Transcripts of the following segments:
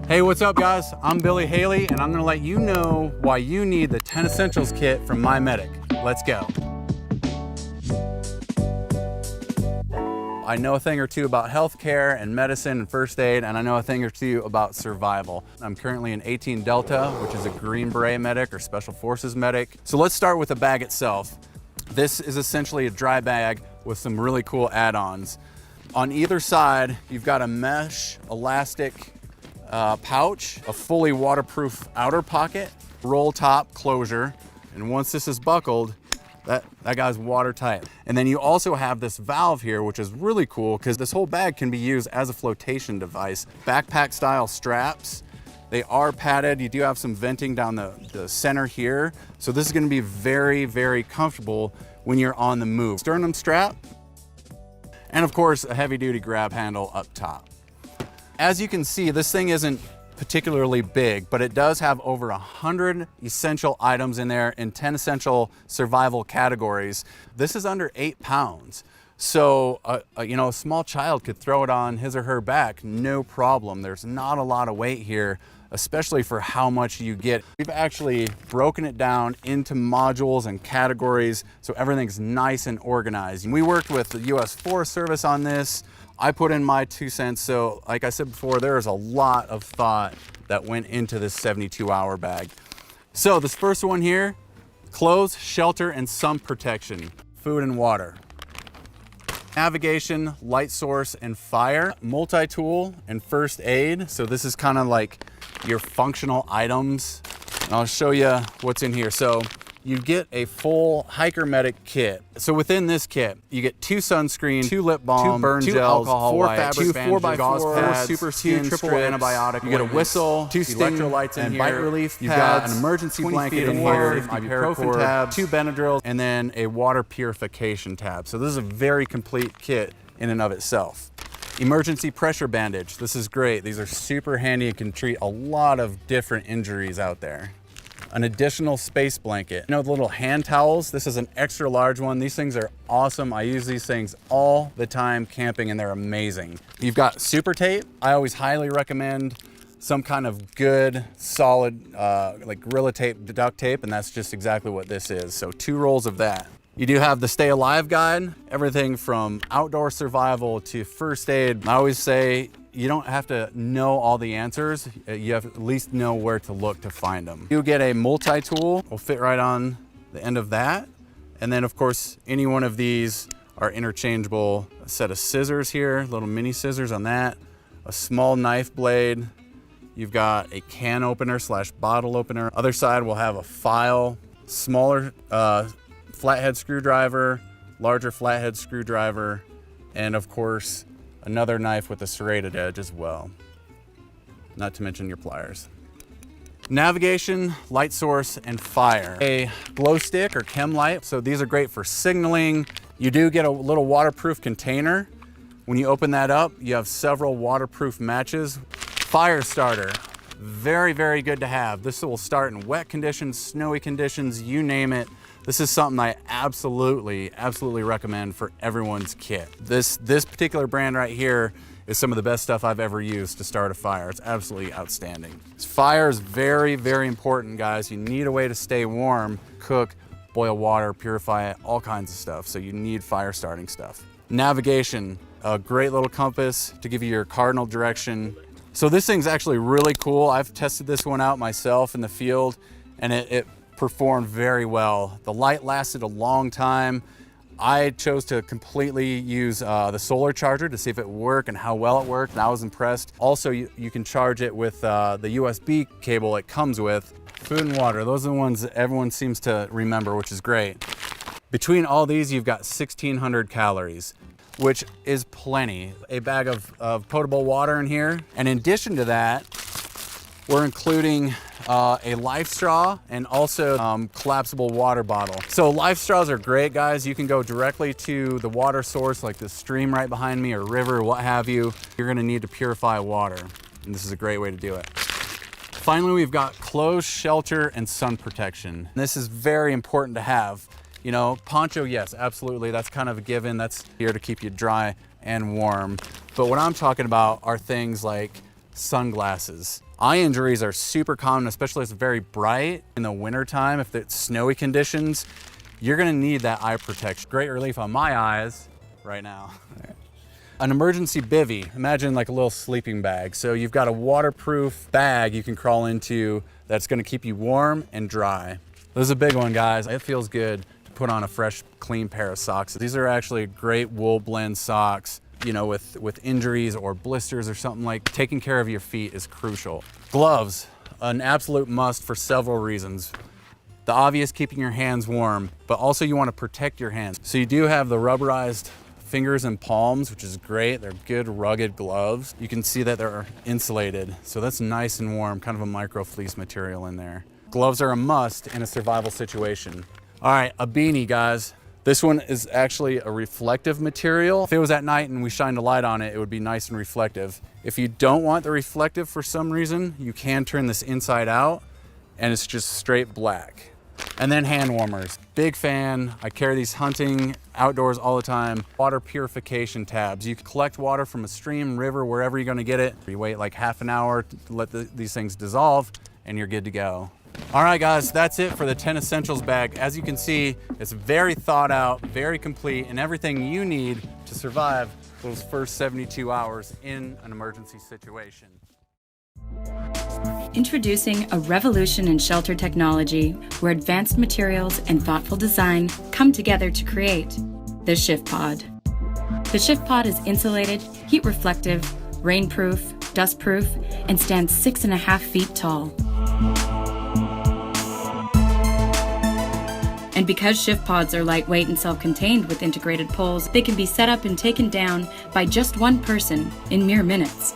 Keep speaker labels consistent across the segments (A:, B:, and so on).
A: Hey, what's up guys? I'm Billy Haley and I'm gonna let you know why you need the 10 Essentials kit from My Medic. Let's go. I know a thing or two about healthcare and medicine and first aid, and I know a thing or two about survival. I'm currently an 18 Delta, which is a Green Beret medic or Special Forces medic. So let's start with the bag itself. This is essentially a dry bag with some really cool add-ons. On either side, you've got a mesh elastic pouch, a fully waterproof outer pocket, roll top closure, and once this is buckled, that guy's watertight. And then you also have this valve here, which is really cool because this whole bag can be used as a flotation device. Backpack style straps. They are padded. You do have some venting down the center here. So this is gonna be very, very comfortable when you're on the move. Sternum strap, and of course, a heavy duty grab handle up top. As you can see, this thing isn't particularly big, but it does have over 100 essential items in there in 10 essential survival categories. This is under 8 pounds. So, a small child could throw it on his or her back, no problem. There's not a lot of weight here, especially for how much you get. We've actually broken it down into modules and categories, so everything's nice and organized. And we worked with the US Forest Service on this. I put in my 2 cents, so like I said before, there is a lot of thought that went into this 72-hour bag. So this first one here, clothes, shelter, and sun protection, food and water. Navigation, light source, and fire, multi-tool, and first aid. So this is kind of like your functional items. And I'll show you what's in here. So you get a full hiker medic kit. So within this kit, you get 2 sunscreen, 2 lip balm, 2 burn gels, 4 fabric bandages, 4x4 gauze pads, super skin 2 triple strips, antibiotic. You get a whistle, 2 electrolytes in here, bite relief You've got an emergency blanket in here, ibuprofen tab, 2 Benadryls, and then a water purification tab. So this is a very complete kit in and of itself. Emergency pressure bandage. This is great. These are super handy and can treat a lot of different injuries out there. An additional space blanket. You know the little hand towels? This is an extra large one. These things are awesome. I use these things all the time camping and they're amazing. You've got super tape. I always highly recommend some kind of good, solid, like Gorilla Tape, duct tape, and that's just exactly what this is. So 2 rolls of that. You do have the Stay Alive guide, everything from outdoor survival to first aid. I always say, you don't have to know all the answers. You have to at least know where to look to find them. You get a multi-tool, will fit right on the end of that. And then of course, any one of these are interchangeable. A set of scissors here, little mini scissors on that. A small knife blade. You've got a can opener / bottle opener. Other side will have a file, smaller flathead screwdriver, larger flathead screwdriver, and of course, another knife with a serrated edge as well, not to mention your pliers. Navigation, light source, and fire. A glow stick or chem light. So these are great for signaling. You do get a little waterproof container. When you open that up, you have several waterproof matches. Fire starter, very, very good to have. This will start in wet conditions, snowy conditions, you name it. This is something I absolutely recommend for everyone's kit. This particular brand right here is some of the best stuff I've ever used to start a fire. It's absolutely outstanding. Fire is very, very important, guys. You need a way to stay warm, cook, boil water, purify it, all kinds of stuff. So you need fire starting stuff. Navigation, a great little compass to give you your cardinal direction. So this thing's actually really cool. I've tested this one out myself in the field and it performed very well. The light lasted a long time. I chose to completely use the solar charger to see if it worked and how well it worked, and I was impressed. Also, you can charge it with the USB cable it comes with. Food and water, those are the ones that everyone seems to remember, which is great. Between all these, you've got 1,600 calories, which is plenty. A bag of potable water in here. And in addition to that, we're including a life straw and also collapsible water bottle. So life straws are great, guys. You can go directly to the water source like the stream right behind me or river, what have you. You're gonna need to purify water, and this is a great way to do it. Finally, we've got clothes, shelter, and sun protection. This is very important to have. You know, poncho, yes, absolutely. That's kind of a given. That's here to keep you dry and warm. But what I'm talking about are things like sunglasses. Eye injuries are super common, especially if it's very bright in the wintertime. If it's snowy conditions, you're gonna need that eye protection. Great relief on my eyes right now. An emergency bivvy, imagine like a little sleeping bag. So you've got a waterproof bag you can crawl into that's gonna keep you warm and dry. This is a big one, guys. It feels good to put on a fresh, clean pair of socks. These are actually great wool blend socks. You know, with injuries or blisters or something, like taking care of your feet is crucial. Gloves, an absolute must for several reasons. The obvious, keeping your hands warm, but also you want to protect your hands. So you do have the rubberized fingers and palms, which is great. They're good, rugged gloves. You can see that they're insulated, so that's nice and warm, kind of a micro fleece material in there. Gloves are a must in a survival situation. All right, a beanie, guys. This one is actually a reflective material. If it was at night and we shined a light on it, it would be nice and reflective. If you don't want the reflective for some reason, you can turn this inside out and it's just straight black. And then hand warmers. Big fan. I carry these hunting outdoors all the time. Water purification tabs. You can collect water from a stream, river, wherever you're gonna get it. You wait like half an hour to let these things dissolve and you're good to go. All right, guys, that's it for the 10 essentials bag. As you can see, it's very thought out, very complete, and everything you need to survive those first 72 hours in an emergency situation.
B: Introducing a revolution in shelter technology where advanced materials and thoughtful design come together to create the SHIFTPOD. The SHIFTPOD is insulated, heat reflective, rainproof, dustproof, and stands 6.5 feet tall. And because SHIFTPODs are lightweight and self-contained with integrated poles, they can be set up and taken down by just one person in mere minutes.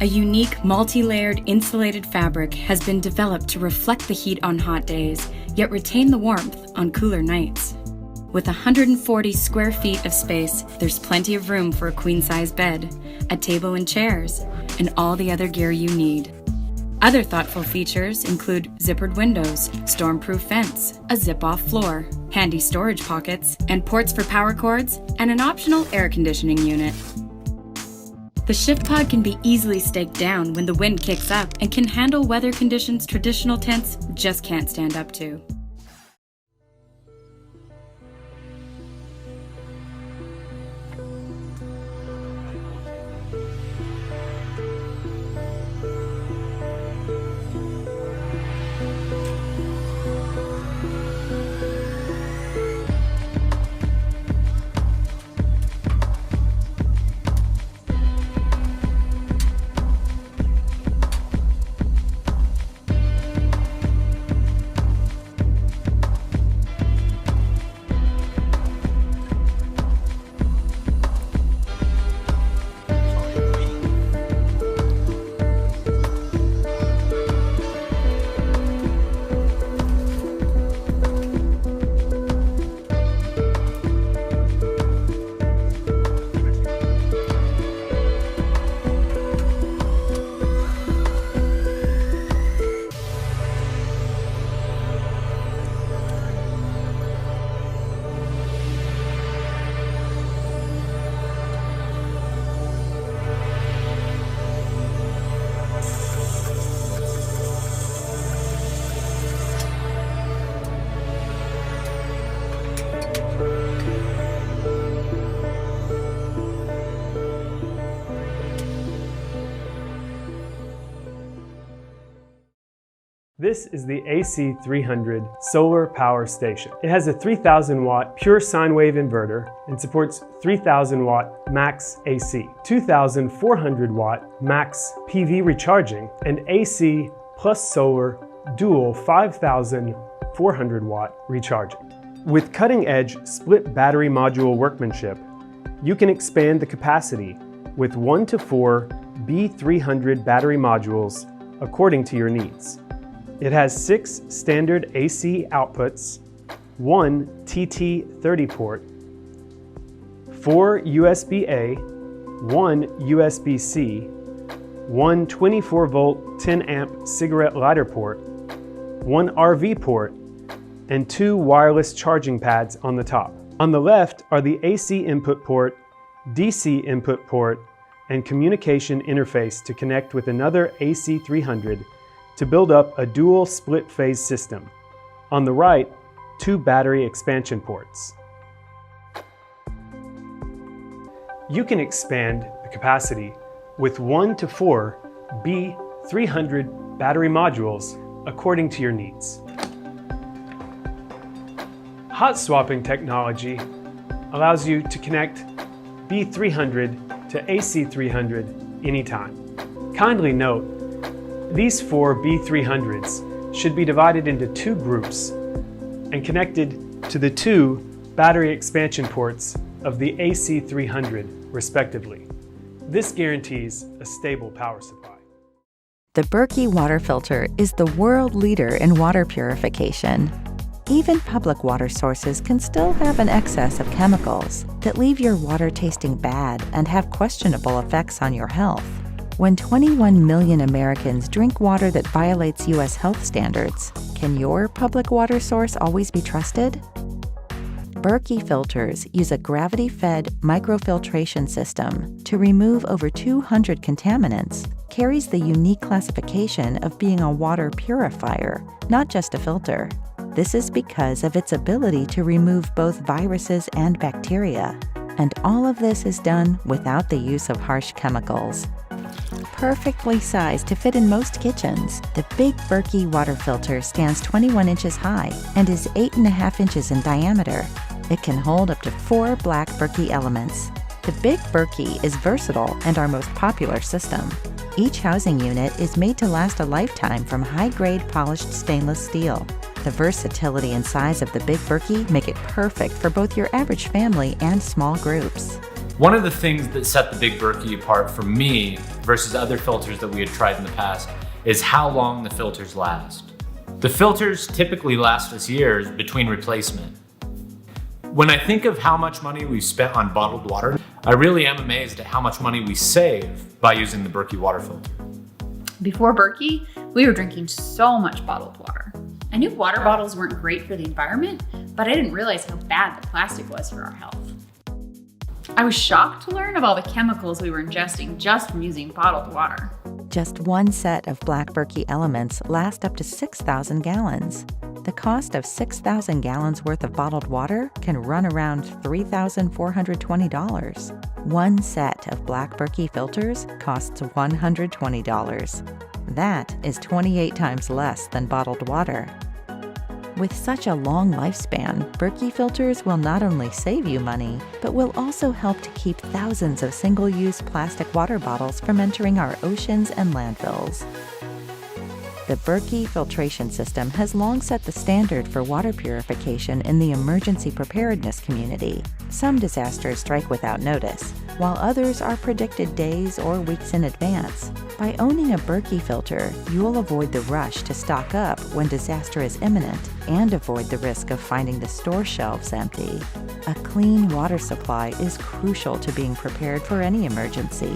B: A unique, multi-layered insulated fabric has been developed to reflect the heat on hot days, yet retain the warmth on cooler nights. With 140 square feet of space, there's plenty of room for a queen-size bed, a table and chairs, and all the other gear you need. Other thoughtful features include zippered windows, storm-proof fence, a zip-off floor, handy storage pockets, and ports for power cords, and an optional air conditioning unit. The SHIFTPOD can be easily staked down when the wind kicks up and can handle weather conditions traditional tents just can't stand up to.
C: This is the AC300 solar power station. It has a 3000 watt pure sine wave inverter and supports 3000 watt max AC, 2400 watt max PV recharging, and AC plus solar dual 5400 watt recharging. With cutting edge split battery module workmanship, you can expand the capacity with 1 to 4 B300 battery modules according to your needs. It has 6 standard AC outputs, 1 TT30 port, 4 USB-A, 1 USB-C, 1 24-volt 10-amp cigarette lighter port, 1 RV port, and 2 wireless charging pads on the top. On the left are the AC input port, DC input port, and communication interface to connect with another AC300 to build up a dual split-phase system. On the right, 2 battery expansion ports. You can expand the capacity with 1 to 4 B300 battery modules according to your needs. Hot swapping technology allows you to connect B300 to AC300 anytime. Kindly note, these 4 B300s should be divided into 2 groups and connected to the 2 battery expansion ports of the AC300 respectively. This guarantees a stable power supply.
D: The Berkey water filter is the world leader in water purification. Even public water sources can still have an excess of chemicals that leave your water tasting bad and have questionable effects on your health. When 21 million Americans drink water that violates U.S. health standards, can your public water source always be trusted? Berkey filters use a gravity-fed microfiltration system to remove over 200 contaminants, carries the unique classification of being a water purifier, not just a filter. This is because of its ability to remove both viruses and bacteria. And all of this is done without the use of harsh chemicals. Perfectly sized to fit in most kitchens, the big Berkey water filter stands 21 inches high and is 8.5 inches in diameter. It can hold up to 4 black Berkey elements. The big Berkey is versatile and our most popular system. Each housing unit is made to last a lifetime from high-grade polished stainless steel. The versatility and size of the big Berkey make it perfect for both your average family and small groups.
E: One of the things that set the big Berkey apart from me versus other filters that we had tried in the past is how long the filters last. The filters typically last us years between replacement. When I think of how much money we've spent on bottled water, I really am amazed at how much money we save by using the Berkey water filter.
F: Before Berkey, we were drinking so much bottled water. I knew water bottles weren't great for the environment, but I didn't realize how bad the plastic was for our health. I was shocked to learn of all the chemicals we were ingesting just from using bottled water.
D: Just one set of black Berkey elements lasts up to 6,000 gallons. The cost of 6,000 gallons worth of bottled water can run around $3,420. One set of black Berkey filters costs $120. That is 28 times less than bottled water. With such a long lifespan, Berkey filters will not only save you money, but will also help to keep thousands of single-use plastic water bottles from entering our oceans and landfills. The Berkey filtration system has long set the standard for water purification in the emergency preparedness community. Some disasters strike without notice, while others are predicted days or weeks in advance. By owning a Berkey filter, you'll avoid the rush to stock up when disaster is imminent and avoid the risk of finding the store shelves empty. A clean water supply is crucial to being prepared for any emergency.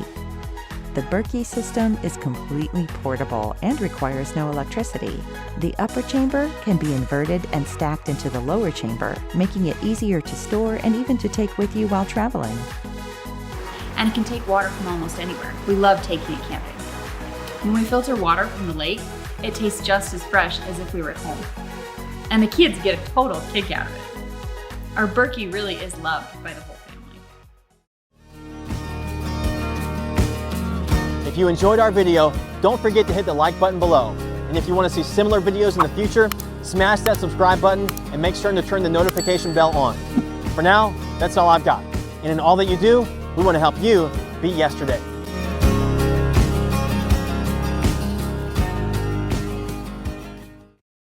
D: The Berkey system is completely portable and requires no electricity. The upper chamber can be inverted and stacked into the lower chamber, making it easier to store and even to take with you while traveling.
F: And it can take water from almost anywhere. We love taking it camping. When we filter water from the lake, it tastes just as fresh as if we were at home. And the kids get a total kick out of it. Our Berkey really is loved by the whole family.
G: If you enjoyed our video, don't forget to hit the like button below. And if you want to see similar videos in the future, smash that subscribe button and make sure to turn the notification bell on. For now, that's all I've got. And in all that you do, we want to help you beat yesterday.